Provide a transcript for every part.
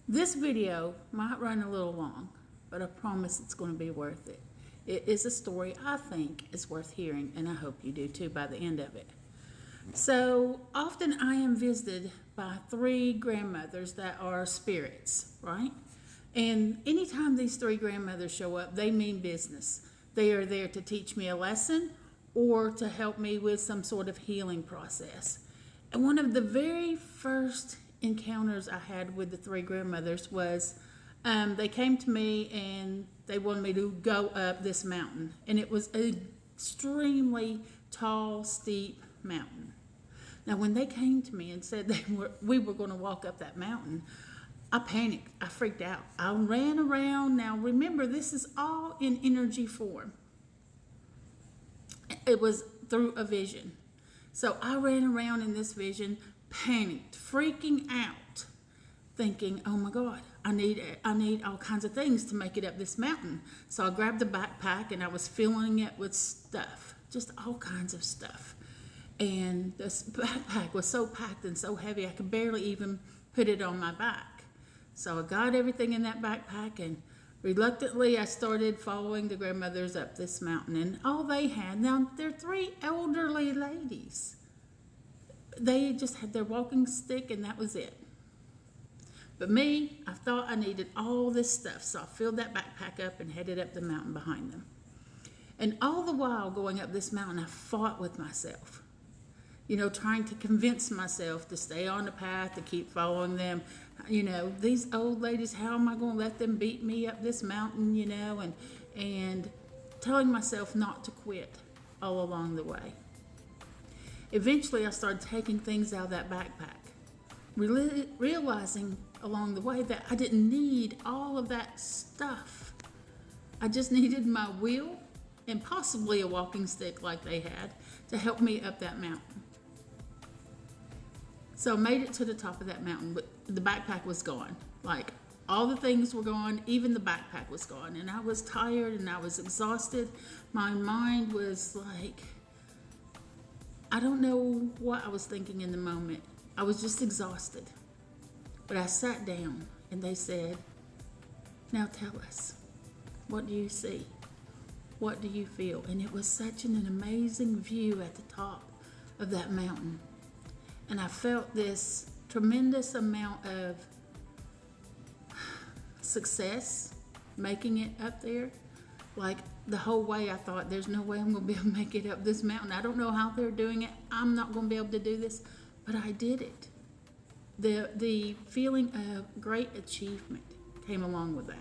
This video might run a little long, but I promise it's going to be worth it. It is a story I think is worth hearing, and I hope you do too by the end of it. So often I am visited by three grandmothers that are spirits, right? And anytime these three grandmothers show up, they mean business. They are there to teach me a lesson or to help me with some sort of healing process. And one of the very first encounters I had with the three grandmothers was they came to me and they wanted me to go up this mountain. And it was an extremely tall, steep mountain. Now, when they came to me and said we were going to walk up that mountain, I panicked. I freaked out. I ran around. Now, remember, this is all in energy form. It was through a vision. So I ran around in this vision, panicked, freaking out, thinking, oh my God, I need all kinds of things to make it up this mountain. So I grabbed the backpack and I was filling it with stuff, just all kinds of stuff. And this backpack was so packed and so heavy, I could barely even put it on my back. So I got everything in that backpack, and reluctantly I started following the grandmothers up this mountain. And all they had, now they're three elderly ladies. They just had their walking stick and that was it. But me, I thought I needed all this stuff. So I filled that backpack up and headed up the mountain behind them. And all the while going up this mountain, I fought with myself. Trying to convince myself to stay on the path, to keep following them. These old ladies, how am I going to let them beat me up this mountain, and telling myself not to quit all along the way. Eventually, I started taking things out of that backpack, realizing along the way that I didn't need all of that stuff. I just needed my wheel and possibly a walking stick like they had to help me up that mountain. So I made it to the top of that mountain, but the backpack was gone. Like, all the things were gone, even the backpack was gone. And I was tired and I was exhausted. My mind was like, I don't know what I was thinking in the moment. I was just exhausted. But I sat down and they said, now tell us, what do you see? What do you feel? And it was such an amazing view at the top of that mountain. And I felt this tremendous amount of success making it up there. Like, the whole way I thought, there's no way I'm going to be able to make it up this mountain. I don't know how they're doing it. I'm not going to be able to do this. But I did it. The feeling of great achievement came along with that.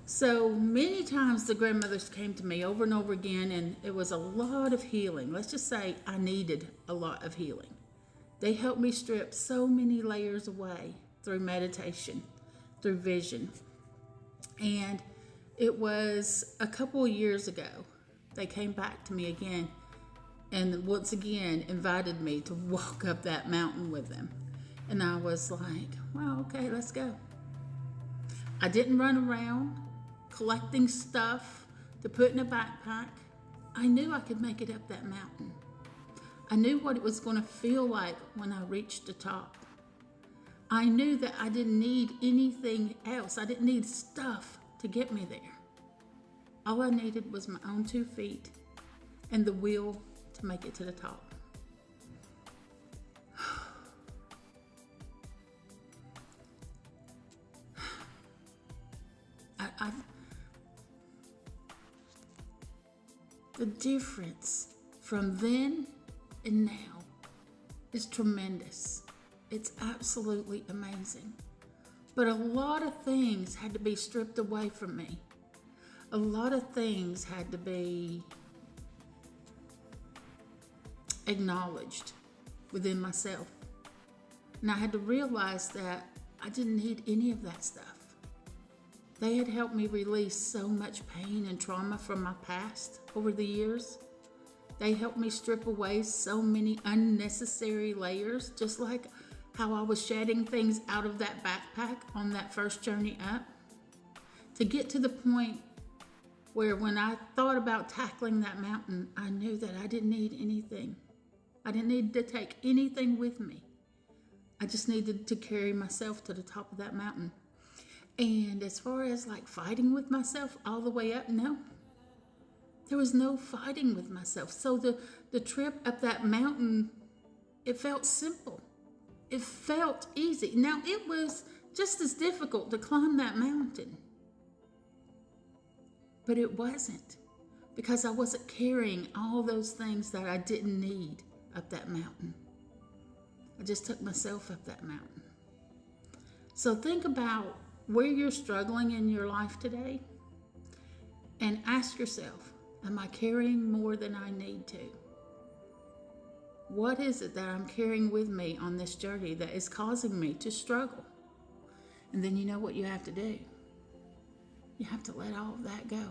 So many times the grandmothers came to me over and over again, and it was a lot of healing. Let's just say I needed a lot of healing. They helped me strip so many layers away through meditation, through vision. And it was a couple of years ago, they came back to me again and once again invited me to walk up that mountain with them. And I was like, well, okay, let's go. I didn't run around collecting stuff to put in a backpack. I knew I could make it up that mountain. I knew what it was going to feel like when I reached the top. I knew that I didn't need anything else. I didn't need stuff to get me there. All I needed was my own 2 feet and the will to make it to the top. The difference from then and now is tremendous. It's absolutely amazing. But a lot of things had to be stripped away from me. A lot of things had to be acknowledged within myself. And I had to realize that I didn't need any of that stuff. They had helped me release so much pain and trauma from my past over the years. They helped me strip away so many unnecessary layers, just like how I was shedding things out of that backpack on that first journey up, to get to the point where when I thought about tackling that mountain, I knew that I didn't need anything. I didn't need to take anything with me I just needed to carry myself to the top of that mountain. And as far as like fighting with myself all the way up, no. There was no fighting with myself. So the trip up that mountain, it felt simple. It felt easy. Now, it was just as difficult to climb that mountain. But it wasn't, because I wasn't carrying all those things that I didn't need up that mountain. I just took myself up that mountain. So think about where you're struggling in your life today and ask yourself, am I carrying more than I need to? What is it that I'm carrying with me on this journey that is causing me to struggle? And then you know what you have to do. You have to let all of that go.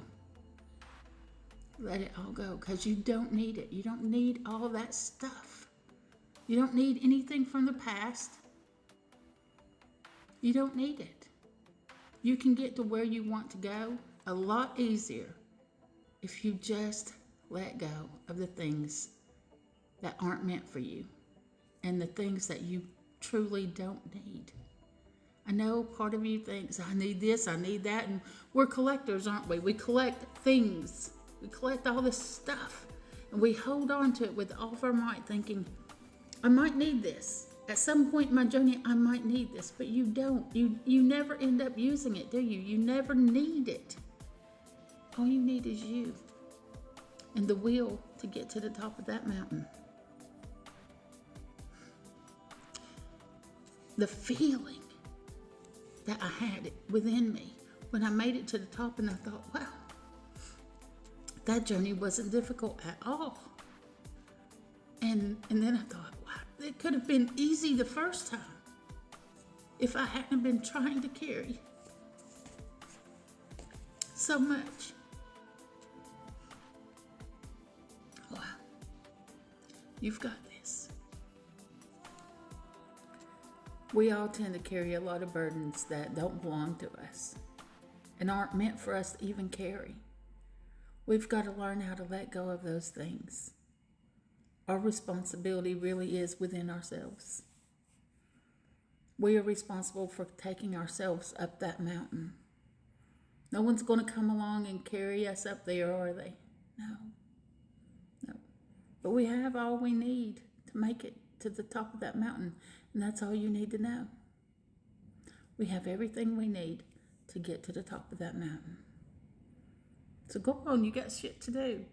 Let it all go, because you don't need it. You don't need all that stuff. You don't need anything from the past. You don't need it. You can get to where you want to go a lot easier if you just let go of the things that aren't meant for you and the things that you truly don't need. I know part of you thinks, I need this, I need that, and we're collectors, aren't we? We collect things. We collect all this stuff, and we hold on to it with all of our might, thinking, I might need this. At some point in my journey, I might need this, but you don't. You never end up using it, do you? You never need it. All you need is you and the will to get to the top of that mountain. The feeling that I had within me when I made it to the top, and I thought, wow, that journey wasn't difficult at all. And then I thought, wow, it could have been easy the first time if I hadn't been trying to carry so much. Wow, you've got this. We all tend to carry a lot of burdens that don't belong to us and aren't meant for us to even carry. We've got to learn how to let go of those things. Our responsibility really is within ourselves. We are responsible for taking ourselves up that mountain. No one's going to come along and carry us up there, are they? No. But we have all we need to make it to the top of that mountain, and that's all you need to know. We have everything we need to get to the top of that mountain. So go on, you got shit to do.